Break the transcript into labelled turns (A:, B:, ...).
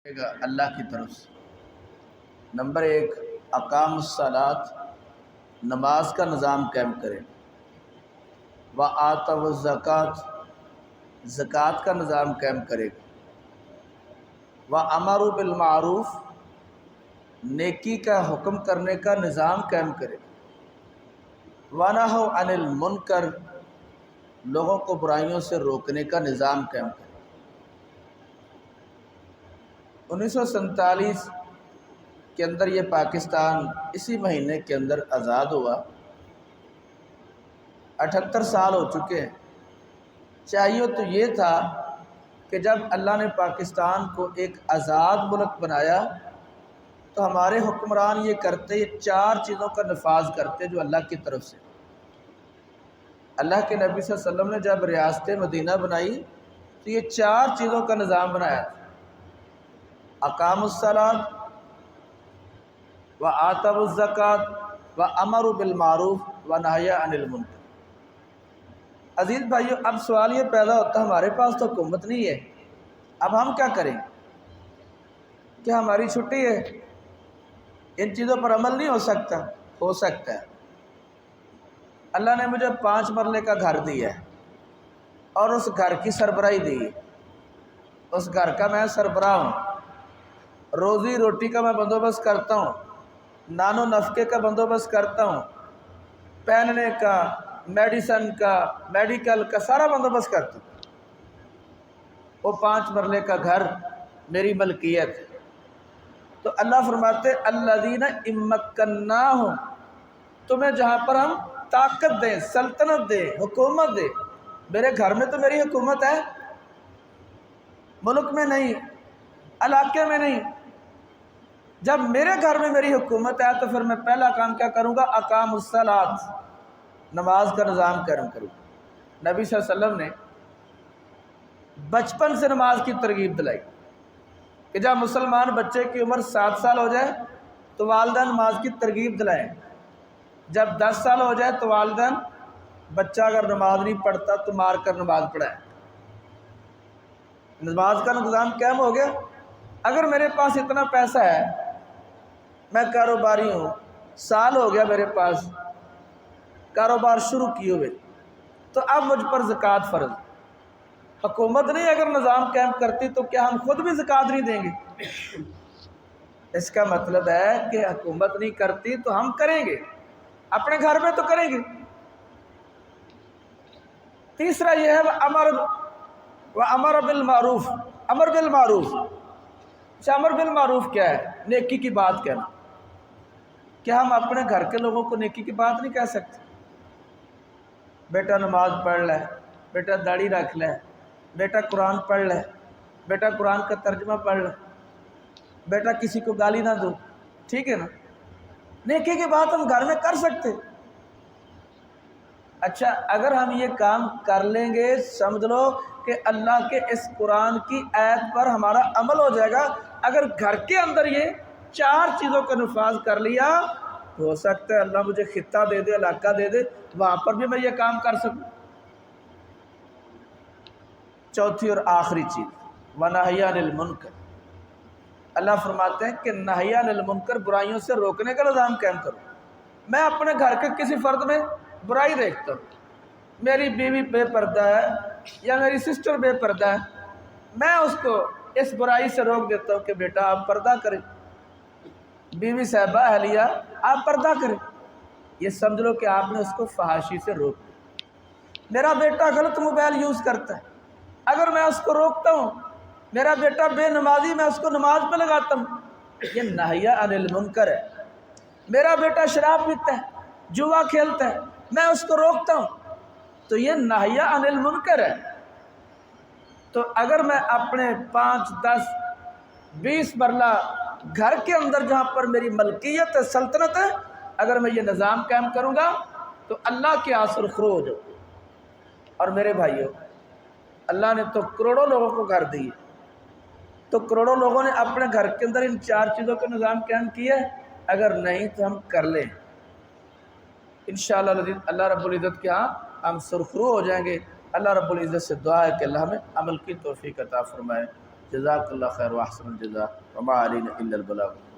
A: گا اللہ کی طرف سے۔ نمبر 1، اقام الصلاۃ، نماز کا نظام قائم کرے، وآتوا الزکوٰۃ، زکوٰۃ کا نظام قائم کرے گا، وامروا بالمعروف، نیکی کا حکم کرنے کا نظام قائم کرے گا، ونہوا عن المنکر، لوگوں کو برائیوں سے روکنے کا نظام قائم کرے گا۔ 1947 کے اندر یہ پاکستان اسی مہینے کے اندر آزاد ہوا، 78 سال ہو چکے ہیں۔ چاہیے تو یہ تھا کہ جب اللہ نے پاکستان کو ایک آزاد ملک بنایا تو ہمارے حکمران یہ کرتے، یہ 4 چیزوں کا نفاذ کرتے جو اللہ کی طرف سے۔ اللہ کے نبی صلی اللہ علیہ وسلم نے جب ریاست مدینہ بنائی تو یہ 4 چیزوں کا نظام بنایا تھا: اقام الصلاۃ، وآتوا الزکوٰۃ، وامروا بالمعروف، ونہوا عن المنکر۔ عزیز بھائیو، اب سوال یہ پیدا ہوتا ہے، ہمارے پاس تو حکومت نہیں ہے، اب ہم کیا کریں؟ کیا ہماری چھٹی ہے؟ ان چیزوں پر عمل نہیں ہو سکتا؟ ہو سکتا ہے۔ اللہ نے مجھے 5 مرلے کا گھر دیا ہے اور اس گھر کی سربراہی دی ہے، اس گھر کا میں سربراہ ہوں، روزی روٹی کا میں بندوبست کرتا ہوں، نان و نفقے کا بندوبست کرتا ہوں، پہننے کا، میڈیسن کا، میڈیکل کا سارا بندوبست کرتا ہوں۔ وہ 5 مرلے کا گھر میری ملکیت ہے۔ تو اللہ فرماتے الذین ان مکناہم، تمہیں جہاں پر ہم طاقت دیں، سلطنت دیں، حکومت دیں۔ میرے گھر میں تو میری حکومت ہے، ملک میں نہیں، علاقے میں نہیں۔ جب میرے گھر میں میری حکومت ہے تو پھر میں پہلا کام کیا کروں گا؟ اقام الصلاۃ، نماز کا نظام قائم کروں گا۔ نبی صلی اللہ علیہ وسلم نے بچپن سے نماز کی ترغیب دلائی کہ جب مسلمان بچے کی عمر 7 سال ہو جائے تو والدین نماز کی ترغیب دلائیں، جب 10 سال ہو جائے تو والدین بچہ اگر نماز نہیں پڑھتا تو مار کر نماز پڑھائیں۔ نماز کا نظام قائم ہو گیا۔ اگر میرے پاس اتنا پیسہ ہے، میں کاروباری ہوں، سال ہو گیا میرے پاس کاروبار شروع کیے ہوئے، تو اب مجھ پر زکوٰۃ فرض۔ حکومت نہیں اگر نظام قائم کرتی تو کیا ہم خود بھی زکوٰۃ نہیں دیں گے؟ اس کا مطلب ہے کہ حکومت نہیں کرتی تو ہم کریں گے، اپنے گھر میں تو کریں گے۔ تیسرا یہ ہے وامر بالمعروف، امر بالمعروف۔ اچھا، امر بالمعروف کیا ہے؟ نیکی کی بات کہنا۔ کیا ہم اپنے گھر کے لوگوں کو نیکی کی بات نہیں کہہ سکتے؟ بیٹا نماز پڑھ لے، بیٹا داڑھی رکھ لے، بیٹا قرآن پڑھ لے، بیٹا قرآن کا ترجمہ پڑھ لے، بیٹا کسی کو گالی نہ دو، ٹھیک ہے نا؟ نیکی کی بات ہم گھر میں کر سکتے۔ اچھا، اگر ہم یہ کام کر لیں گے، سمجھ لو کہ اللہ کے اس قرآن کی آیت پر ہمارا عمل ہو جائے گا۔ اگر گھر کے اندر یہ 4 چیزوں کا نفاذ کر لیا، ہو سکتا ہے اللہ مجھے خطہ دے دے، علاقہ دے دے، وہاں پر بھی میں یہ کام کر سکوں۔ چوتھی اور آخری چیز، ونہی عن المنکر۔ اللہ فرماتے ہیں کہ نہی عن المنکر، برائیوں سے روکنے کا نظام قائم کرو۔ میں اپنے گھر کے کسی فرد میں برائی دیکھتا ہوں، میری بیوی بے پردہ ہے یا میری سسٹر بے پردہ ہے، میں اس کو اس برائی سے روک دیتا ہوں کہ بیٹا آپ پردہ کریں، بیوی صاحبہ اہلیہ آپ پردہ کریں۔ یہ سمجھ لو کہ آپ نے اس کو فحاشی سے روک دیا۔ میرا بیٹا غلط موبائل یوز کرتا ہے، اگر میں اس کو روکتا ہوں، میرا بیٹا بے نمازی، میں اس کو نماز پہ لگاتا ہوں، یہ نہی عن المنکر ہے۔ میرا بیٹا شراب پیتا ہے، جوا کھیلتا ہے، میں اس کو روکتا ہوں، تو یہ نہی عن المنکر ہے۔ تو اگر میں اپنے 5، 10، 20 مرلہ گھر کے اندر جہاں پر میری ملکیت ہے، سلطنت ہے، اگر میں یہ نظام قائم کروں گا تو اللہ کے آثر خروج ہو۔ اور میرے بھائیوں، اللہ نے تو کروڑوں لوگوں کو گھر دی، تو کروڑوں لوگوں نے اپنے گھر کے اندر ان 4 چیزوں کا نظام قائم کیا ہے؟ اگر نہیں تو ہم کر لیں، انشاءاللہ اللہ رب العزت کے ہاں ہم سرخرو ہو جائیں گے۔ اللہ رب العزت سے دعا ہے کہ اللہ ہمیں عمل کی توفیق عطا فرمائے۔ جزاک اللہ خیر و احسن الجزاء وما علینا الا البلاغ۔